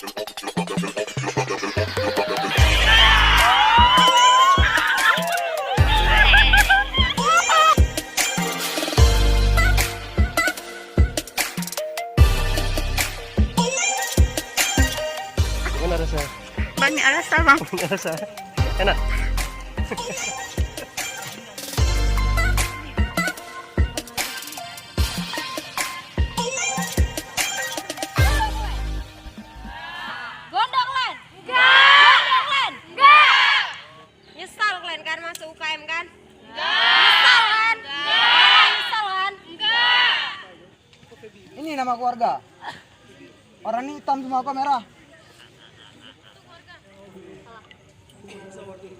Gimana rasanya? Banyak rasa bang. Banyak rasa. Enak. Gondok Len? Enggak. Gondok Len? Enggak. Nyesal Len kan masuk UKM kan? Enggak. Nyesal kan? Enggak. Nyesal kan? Enggak. Ini nama keluarga. Orang ini hitam semua kok merah.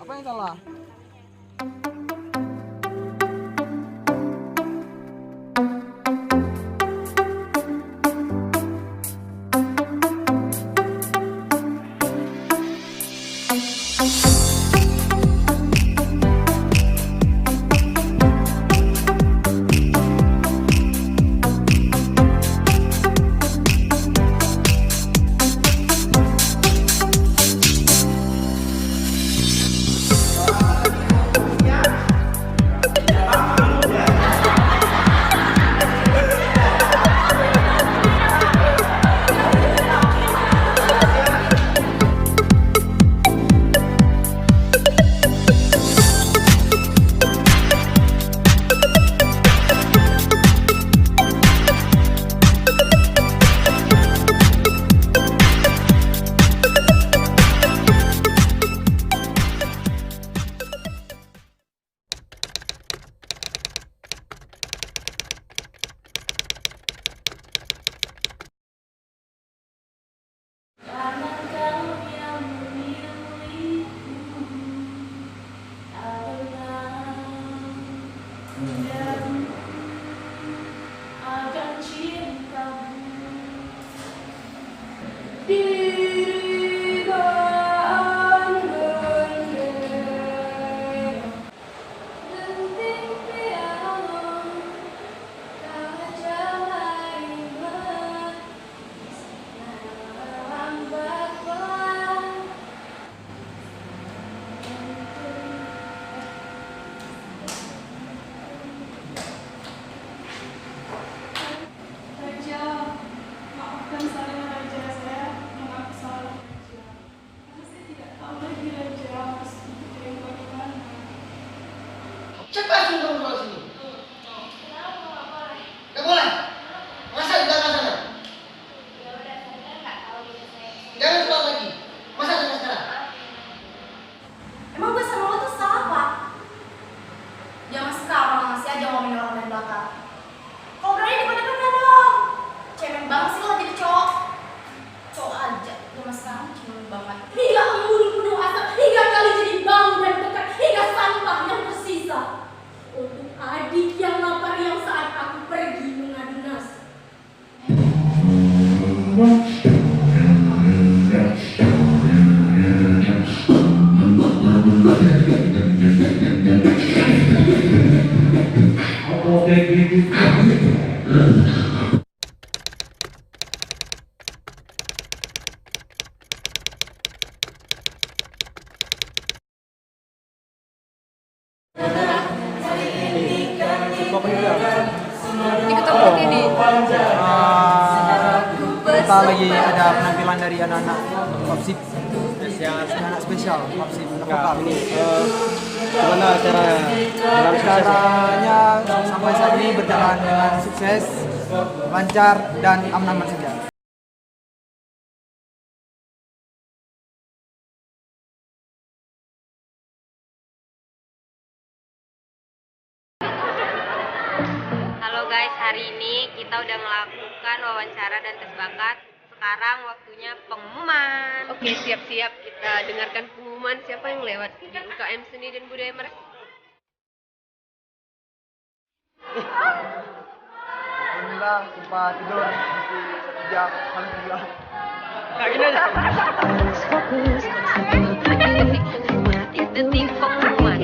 Apa yang salah? Cepat suruh keluar sini. Gak boleh. Masa di belakang sana? Jangan keluar lagi. Masa sampai sekarang? Emang gue sama lo tuh salah apa? Jangan sekarang masih aja ngomongin orang dari belakang. Kalau berani depan-depan dong. Cemen banget sih lo jadi cowok. Cowok aja. Zaman sekarang cemen banget. Hingga embun penuh asap. Hingga kali jadi bau dan bekas. Hingga sampah yang tersisa. Untuk adik yang lapar yang saat aku pergi mengadu nasib. Kita lagi ada penampilan dari anak-anak Papsip anak spesial Papsip vokal. Gimana Caranya sampai saat ini berjalan dengan sukses, lancar dan aman-aman saja. Halo guys, hari ini kita udah melakukan wawancara dan tes bakat. Sekarang waktunya pengumuman. Oke, siap-siap kita dengarkan pengumuman siapa yang lewat di UKM Seni dan Budaya mereka. Alhamdulillah, sempat tidur masih 1 jam, alhamdulillah. Kayak gini aja. Detik pengumuman.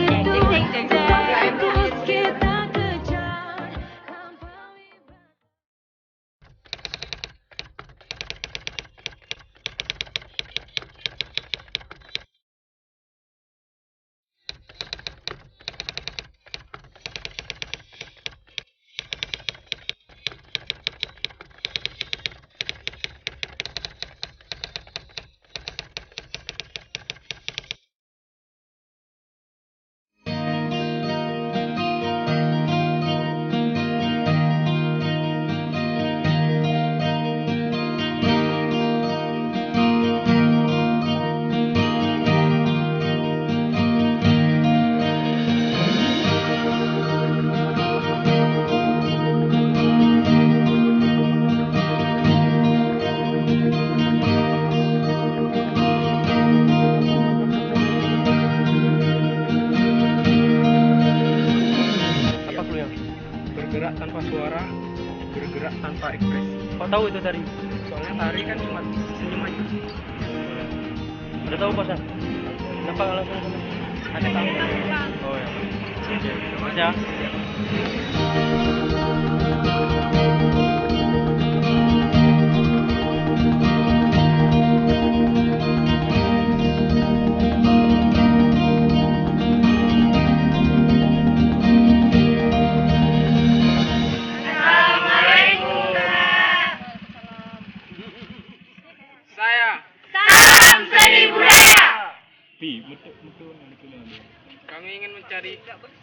tahu itu tari? Soalnya tari kan cuma senyum aja. Udah tahu bosan? Kenapa nggak langsung sana? Ada tahu. Oh ya. Oke, selamat ya. Kami ingin mencari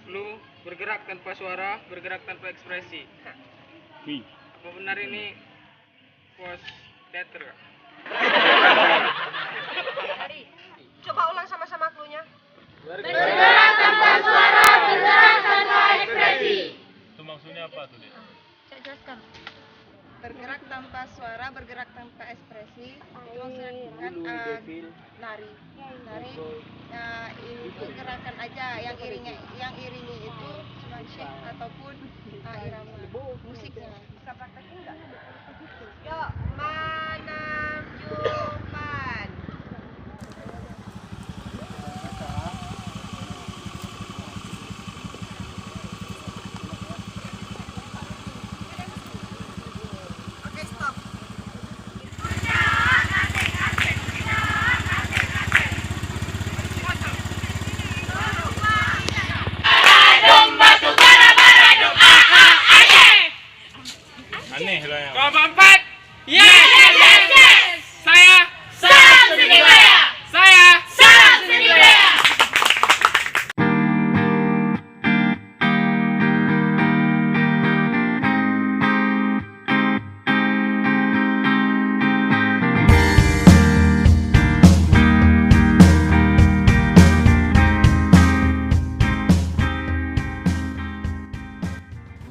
clue bergerak tanpa suara, bergerak tanpa ekspresi. Apa benar ini pos teater? Coba ulang sama-sama cluenya. Bergerak tanpa suara, bergerak tanpa ekspresi. Itu maksudnya apa tuh, Dek? Saya jelaskan. Bergerak tanpa suara, bergerak tanpa ekspresi. Itu maksudnya nari. Itu gerakan aja yang iringi itu cuma syekh ataupun irama musiknya. Bisa praktekin nggak? Yuk, menunjukkan. Oke, stop. Aneh lah yang. Kelompok 4. Yes. Saya Salam Seni Budaya. Saya Salam Seni Budaya.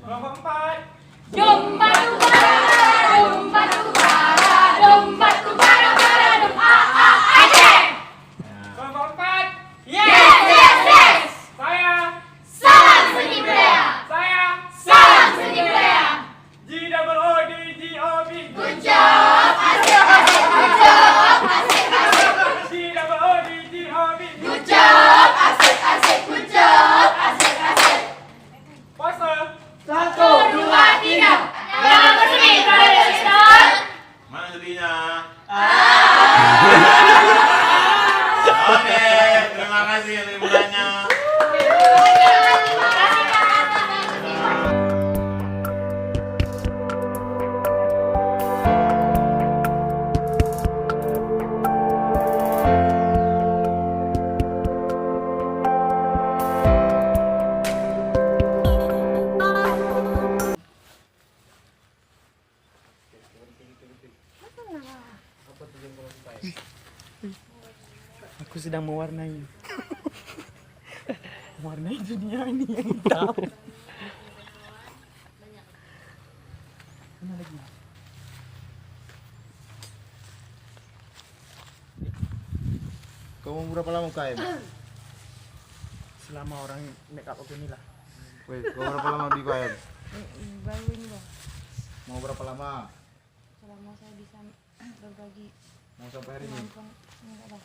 kelompok 4. Domba dubara, domba dubara, domba dubara, bara dum a Aceh. Kelompok 4. Yes. Saya Salam Seni Budaya. saya Salam Seni Budaya. GOODGOB. Good job, asik asik. Good job, asik asik. GOODGOB. Good job, asik asik. Good job, asik asik. Pose. 1, 2, 3. Dalam bersemi, Brother Sister. Mana jadinya? Oke, terima kasih liburannya. Aku sedang mewarnai dunia ini yang hitam. Mana lagi? Kamu berapa lama UKM? Selama orang make up aku inilah. Wait, kamu berapa lama di UKM? Baru ini bang, Mau berapa lama? selama saya bisa berbagi Mau sampai hari ini? kemampuan enggak lah.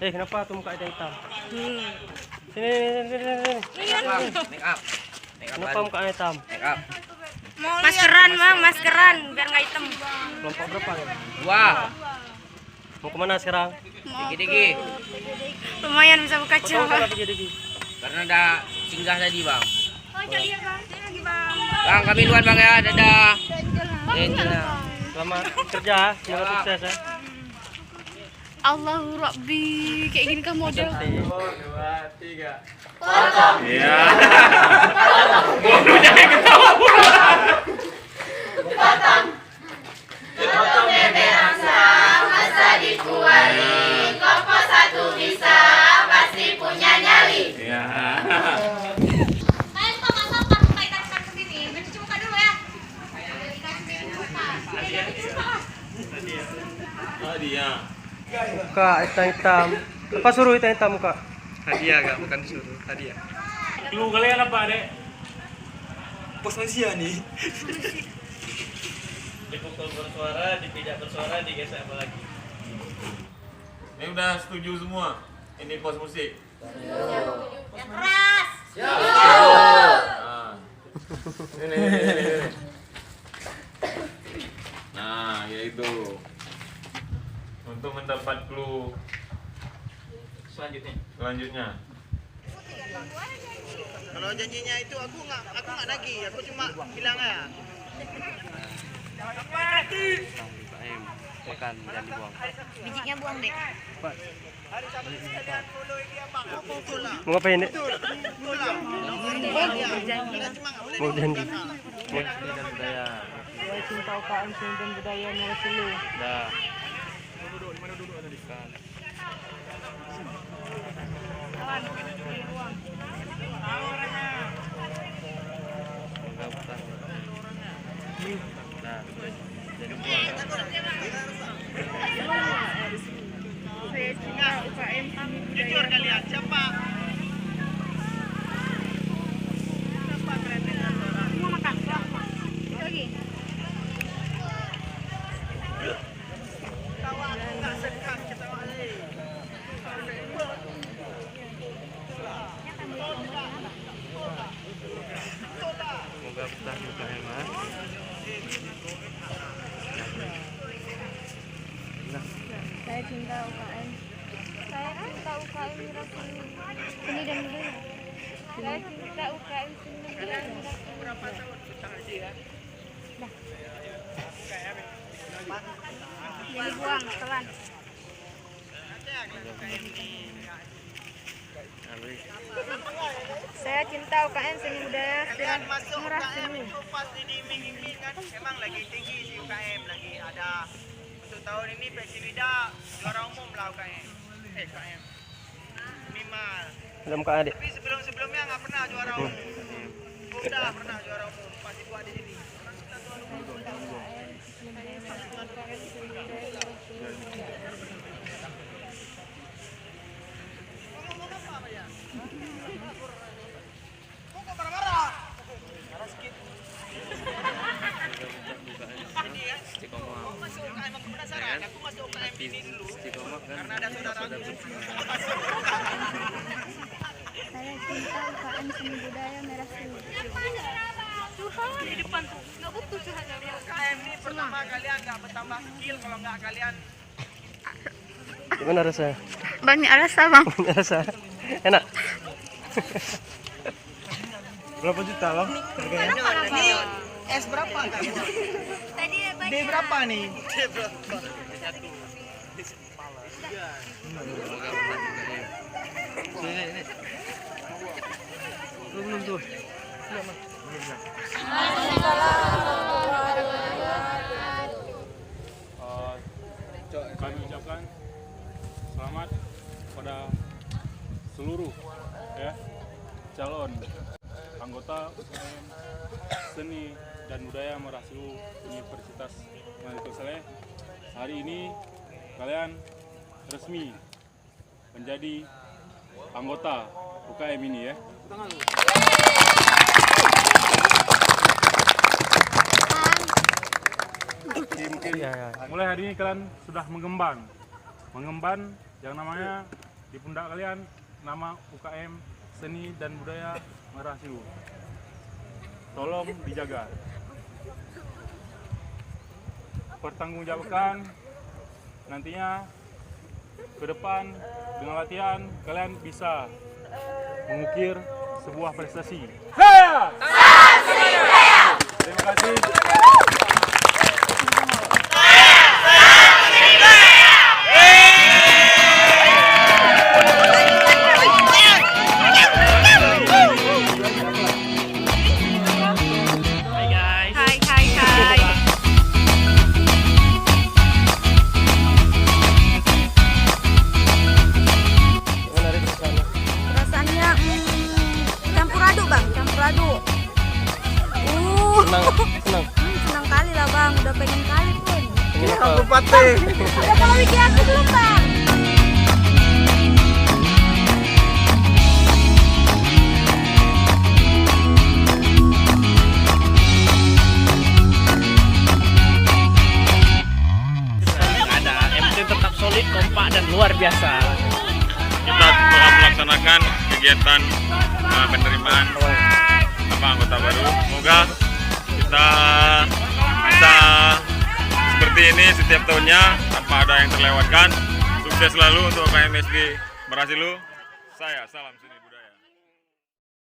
Kenapa tuh muka hitam? Sini. Make up. Kenapa muka hitam? Maskeran bang, maskeran biar nggak hitam. Kelompok berapa ya? 2. Mau kemana sekarang? Digi-digi. Lumayan bisa buka Kau tahu coba. kenapa jadi? Karena ada singgah tadi, Bang. Oh jadi ya bang, ini lagi bang. Bang, kami duluan, Bang ya. Dadah. Selamat kerja, semoga sukses ya. Allahu Rabbi, kayak gini kan model. 1, 2, 3. Iya. Potong bebek angsa, masa dikuali. Kelompok 1 bisa, pasti punya nyali. Iya. Kalian kok masuk kartu kaitan ke sini? Mencuci muka dulu ya. Cuci muka. Muka hitam-hitam. Apa suruh hitam-hitam muka? Hadiah kak, bukan suruh. Hadiah. Lu kalian apa, Dek? Pos manusia nih. Dipukul bersuara, dipijak bersuara, digesek apa lagi? Ini udah setuju semua. Ini pos musik. Yang keras. Nah. Ini. Nah, yaitu untuk mendapat clue selanjutnya. Kalau janjinya itu aku nggak nagih, aku cuma bilang aja. Makan dan dibuang. Bijinya buang deh. Hari Sabtu sekalian follow dia bang, aku betul lah. Mau ngapain, Dek? Betul lah. Kita cuma nggak boleh. Mau janji. Cinta UKM Seni dan Budaya Merasulu. Dah. Jujur kalian, siapa? Semoga betah UKM, ha? Saya cinta UKM. Saya cinta UKM Merasulu Seni dan Budaya. Saya cinta UKM Seni dan Budaya. Berapa tahun kita ngaji ya? Jadi buang telan. Saya cinta UKM Seni Budaya Kalian masuk UKM Merasulu. itu pasti diiming-iming kan? Emang lagi tinggi di UKM, lagi ada. Untuk tahun ini Pesivida juara umum lah UKM. UKM. Minimal. Dalam muka, Adik. Tapi sebelum-sebelumnya nggak pernah juara umum. Udah pernah juara umum, pasti buat di sini. Ngomong apa ya? Kok marah-marah? Marah sedikit. Ini ya, aku masuk UKM, aku penasaran. Aku masuk UKM ini dulu karena ada saudara aku. Saya cinta UKM Seni Budaya Merasulu. Di depan tuh. Nggak butuh curhatnya. UKM ini pertama kalian nggak bertambah skill kalau nggak kalian. Gimana rasanya? Banyak rasa bang. Rasa enak. Berapa juta loh? Ini es berapa? D berapa nih? D berapa? Belum tuh. Kami ucapkan selamat pada seluruh ya calon anggota UKM Seni dan Budaya Merasulu Universitas Maluku Saleh. Hari ini kalian resmi menjadi anggota UKM ini ya. Mulai hari ini kalian sudah mengemban yang namanya di pundak kalian nama UKM Seni dan Budaya Merasulu. Tolong dijaga. Pertanggungjawabkan nantinya ke depan dengan latihan kalian bisa mengukir sebuah prestasi. Terima kasih. Perasaannya campur aduk bang, campur aduk. Senang. Senang kali lah bang, udah pengen kali pun. Pengen apa? Udah kalau bikin aku belum bang. melaksanakan kegiatan penerimaan anggota baru. Semoga kita bisa seperti ini setiap tahunnya tanpa ada yang terlewatkan. Sukses selalu untuk UKM SD Berhasil. Saya salam sini.